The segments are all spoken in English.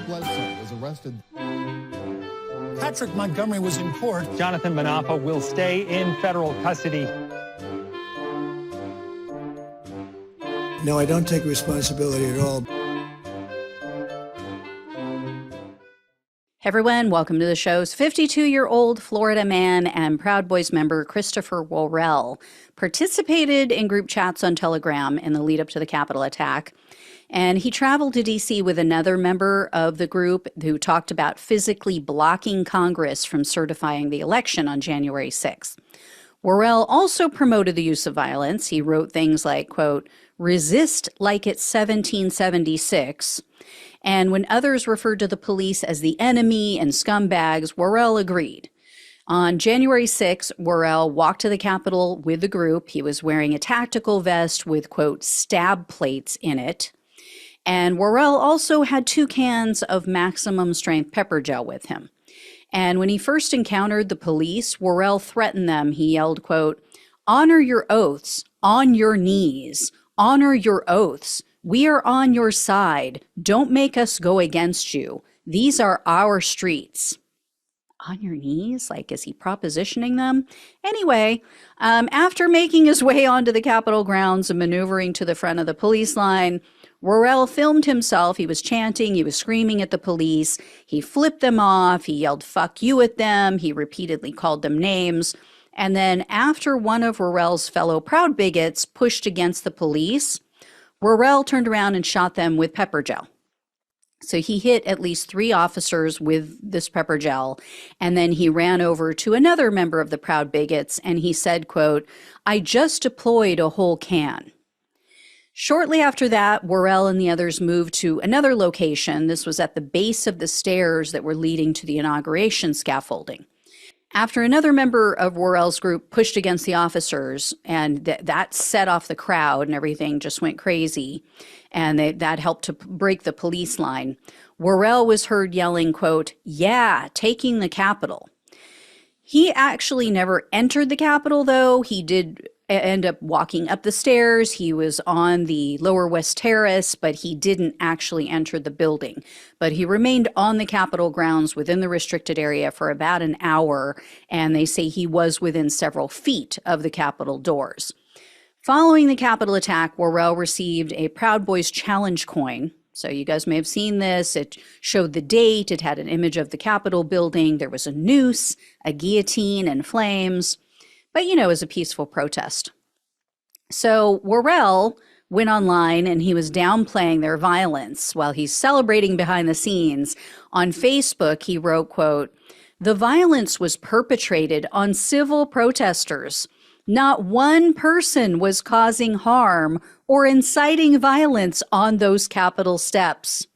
Bledsoe was arrested. Patrick Montgomery was in court. Jonathan Manapa will stay in federal custody. No, I don't take responsibility at all. Hey everyone, welcome to the show's 52-year-old Florida man and Proud Boys member Christopher Worrell participated in group chats on Telegram in the lead up to the Capitol attack. And he traveled to D.C. with another member of the group who talked about physically blocking Congress from certifying the election on January 6th. Worrell also promoted the use of violence. He wrote things like, quote, "resist like it's 1776. And when others referred to the police as the enemy and scumbags, Worrell agreed. On January 6, Worrell walked to the Capitol with the group. He was wearing a tactical vest with, quote, stab plates in it. And Worrell also had 2 cans of maximum strength pepper gel with him. And when he first encountered the police, Worrell threatened them. He yelled, quote, "honor your oaths, on your knees, honor your oaths. We are on your side. Don't make us go against you. These are our streets." On your knees? Like, is he propositioning them? Anyway, after making his way onto the Capitol grounds and maneuvering to the front of the police line, Worrell filmed himself. He was chanting. He was screaming at the police. He flipped them off. He yelled, "fuck you" at them. He repeatedly called them names. And then after one of Worrell's fellow Proud bigots pushed against the police, Worrell turned around and shot them with pepper gel. So he hit at least 3 officers with this pepper gel, and then he ran over to another member of the Proud bigots and he said, quote, "I just deployed a whole can." Shortly after that, Worrell and the others moved to another location. This was at the base of the stairs that were leading to the inauguration scaffolding. After another member of Worrell's group pushed against the officers, and that set off the crowd and everything just went crazy, and that helped to break the police line, Worrell was heard yelling, quote, "yeah, taking the Capitol." He actually never entered the Capitol, though. He did end up walking up the stairs. He was on the Lower West Terrace, but he didn't actually enter the building. But he remained on the Capitol grounds within the restricted area for about an hour, and they say he was within several feet of the Capitol doors. Following the Capitol attack, Worrell received a Proud Boys challenge coin. So you guys may have seen this. It showed the date. It had an image of the Capitol building. There was a noose, a guillotine, and flames. But, you know, it was a peaceful protest. So Worrell went online and he was downplaying their violence while he's celebrating behind the scenes. On Facebook, he wrote, quote, "the violence was perpetrated on civil protesters. Not one person was causing harm or inciting violence on those Capitol steps.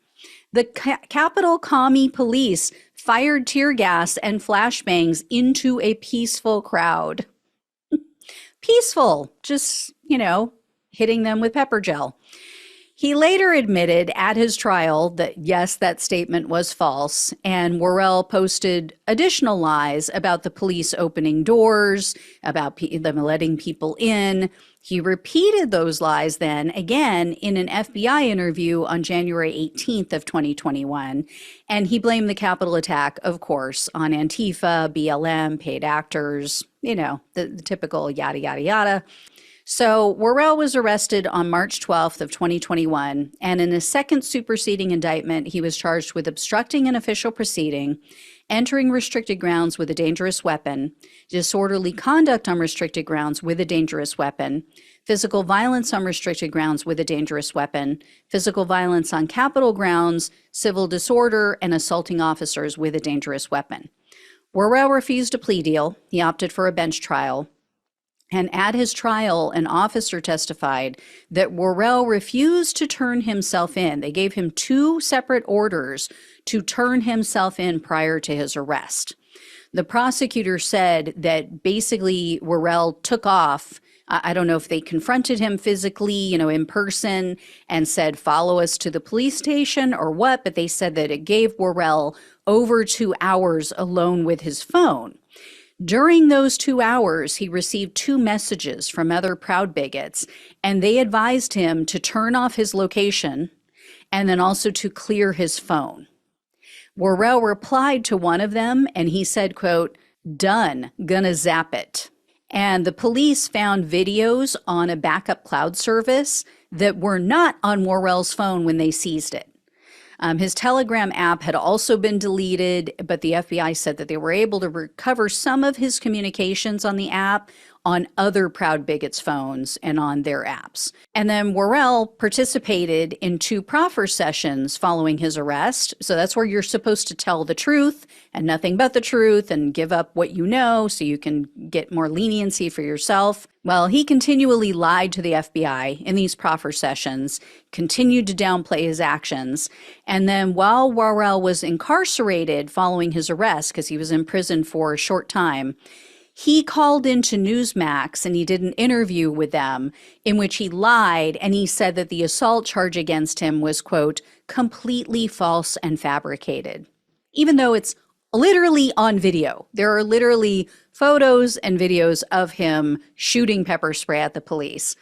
The Capitol Commie Police fired tear gas and flashbangs into a peaceful crowd." Peaceful, just, you know, hitting them with pepper gel. He later admitted at his trial that, yes, that statement was false, and Worrell posted additional lies about the police opening doors, about them letting people in. He repeated those lies then again in an FBI interview on January 18th of 2021, and he blamed the Capitol attack, of course, on Antifa, BLM, paid actors, you know, the typical yada, yada, yada. So Worrell was arrested on March 12th of 2021, and in a second superseding indictment, he was charged with obstructing an official proceeding, entering restricted grounds with a dangerous weapon, disorderly conduct on restricted grounds with a dangerous weapon, physical violence on restricted grounds with a dangerous weapon, physical violence on Capitol grounds, civil disorder, and assaulting officers with a dangerous weapon. Worrell refused a plea deal. He opted for a bench trial. And at his trial, an officer testified that Worrell refused to turn himself in. They gave him 2 separate orders to turn himself in prior to his arrest. The prosecutor said that basically Worrell took off. I don't know if they confronted him physically, you know, in person and said, "follow us to the police station" or what, but they said that it gave Worrell over 2 hours alone with his phone. During those 2 hours, he received 2 messages from other Proud bigots, and they advised him to turn off his location and then also to clear his phone. Worrell replied to one of them and he said, quote, "Done, gonna zap it." And the police found videos on a backup cloud service that were not on Worrell's phone when they seized it. His Telegram app had also been deleted, but the FBI said that they were able to recover some of his communications on the app on other Proud Bigots phones and on their apps. And then Worrell participated in 2 proffer sessions following his arrest. So that's where you're supposed to tell the truth and nothing but the truth and give up what you know so you can get more leniency for yourself. Well, he continually lied to the FBI in these proffer sessions, continued to downplay his actions. And then while Worrell was incarcerated following his arrest, because he was in prison for a short time, he called into Newsmax and he did an interview with them in which he lied and he said that the assault charge against him was, quote, completely false and fabricated, even though it's literally on video. There are literally photos and videos of him shooting pepper spray at the police.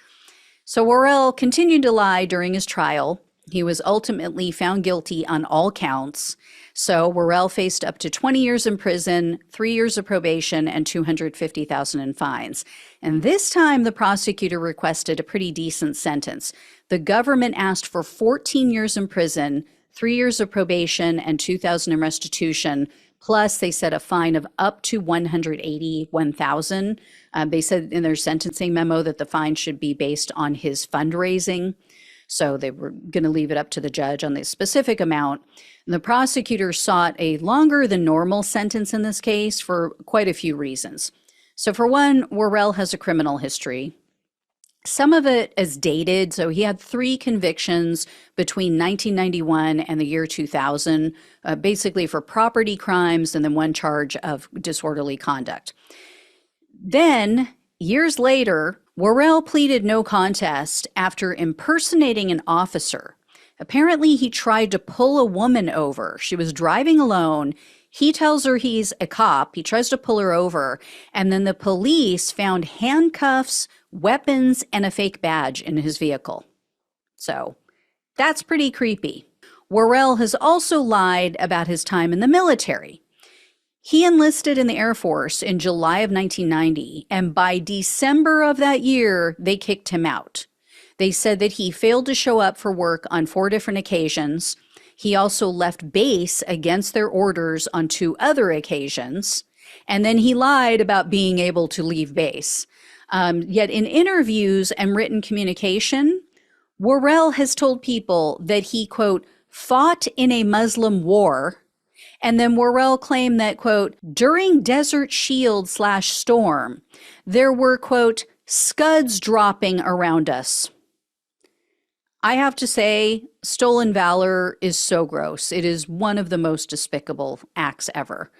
So Worrell continued to lie during his trial. He was ultimately found guilty on all counts. So Worrell faced up to 20 years in prison, 3 years of probation, and $250,000 in fines. And this time, the prosecutor requested a pretty decent sentence. The government asked for 14 years in prison, 3 years of probation, and $2,000 in restitution. Plus, they set a fine of up to $181,000. They said in their sentencing memo that the fine should be based on his fundraising. So they were going to leave it up to the judge on the specific amount. And the prosecutor sought a longer than normal sentence in this case for quite a few reasons. So for one, Worrell has a criminal history. Some of it is dated. So he had 3 convictions between 1991 and the year 2000, basically for property crimes and then 1 charge of disorderly conduct. Then, years later, Worrell pleaded no contest after impersonating an officer. Apparently, he tried to pull a woman over. She was driving alone. He tells her he's a cop. He tries to pull her over. And then the police found handcuffs, weapons, and a fake badge in his vehicle. So that's pretty creepy. Worrell has also lied about his time in the military. He enlisted in the Air Force in July of 1990, and by December of that year, they kicked him out. They said that he failed to show up for work on 4 different occasions. He also left base against their orders on 2 other occasions, and then he lied about being able to leave base. Yet in interviews and written communication, Worrell has told people that he, quote, fought in a Muslim war. And then Worrell claimed that, quote, during Desert Shield/Storm, there were, quote, scuds dropping around us. I have to say, stolen valor is so gross. It is one of the most despicable acts ever.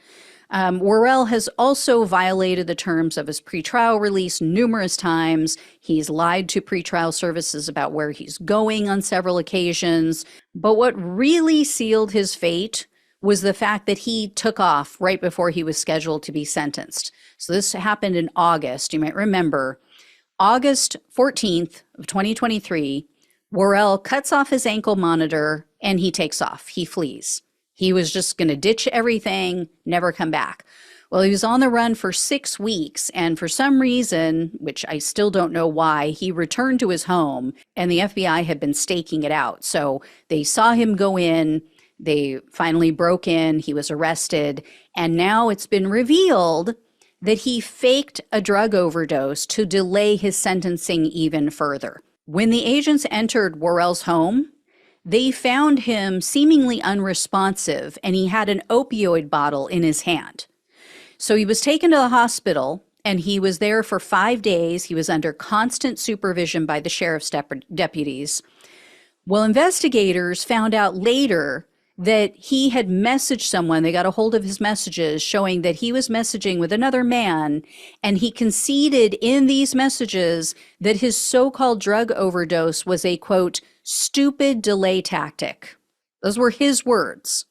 Worrell has also violated the terms of his pretrial release numerous times. He's lied to pretrial services about where he's going on several occasions. But what really sealed his fate was the fact that he took off right before he was scheduled to be sentenced. So this happened in August. You might remember, August 14th of 2023, Worrell cuts off his ankle monitor and he takes off. He flees. He was just going to ditch everything, never come back. Well, he was on the run for 6 weeks, and for some reason, which I still don't know why, he returned to his home, and the FBI had been staking it out. So they saw him go in, they finally broke in, he was arrested, and now it's been revealed that he faked a drug overdose to delay his sentencing even further. When the agents entered Worrell's home, they found him seemingly unresponsive, and he had an opioid bottle in his hand. So he was taken to the hospital, and he was there for 5 days. He was under constant supervision by the sheriff's deputies. Well, investigators found out later that he had messaged someone. They got a hold of his messages showing that he was messaging with another man, and he conceded in these messages that his so-called drug overdose was a, quote, stupid delay tactic. Those were his words.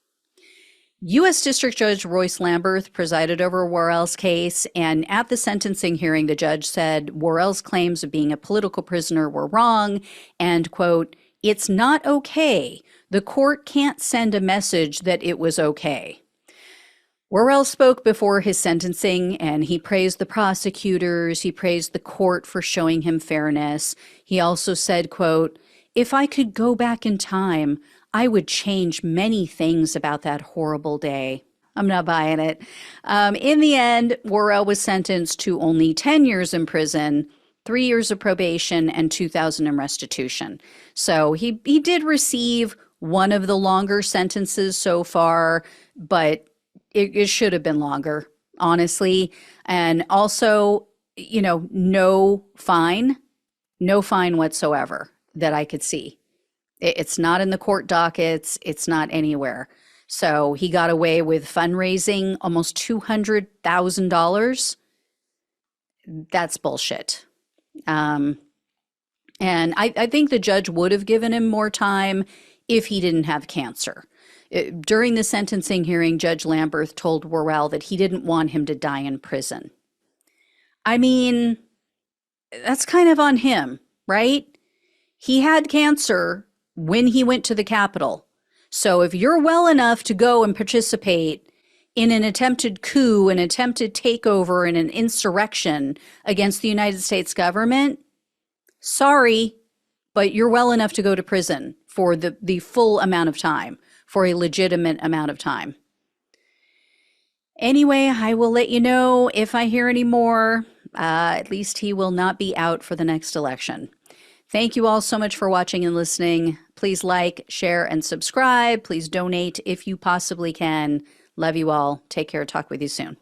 U.S. District Judge Royce Lamberth presided over Worrell's case, and at the sentencing hearing, the judge said Worrell's claims of being a political prisoner were wrong and, quote, It's not okay. The court can't send a message that it was okay. Worrell spoke before his sentencing, and he praised the prosecutors. He praised the court for showing him fairness. He also said, quote, "If I could go back in time, I would change many things about that horrible day." I'm not buying it. In the end, Worrell was sentenced to only 10 years in prison, 3 years of probation, and $2,000 in restitution. So he did receive one of the longer sentences so far, but it should have been longer, honestly. And also, no fine whatsoever that I could see. It's not in the court dockets. It's not anywhere. So he got away with fundraising almost $200,000. That's bullshit. And I think the judge would have given him more time if he didn't have cancer. During the sentencing hearing, Judge Lamberth told Worrell that he didn't want him to die in prison. I mean, that's kind of on him, right? He had cancer when he went to the Capitol. So if you're well enough to go and participate in an attempted coup, an attempted takeover, and an insurrection against the United States government, sorry, but you're well enough to go to prison for the full amount of time, for a legitimate amount of time. Anyway, I will let you know if I hear any more. At least he will not be out for the next election. Thank you all so much for watching and listening. Please like, share, and subscribe. Please donate if you possibly can. Love you all. Take care. Talk with you soon.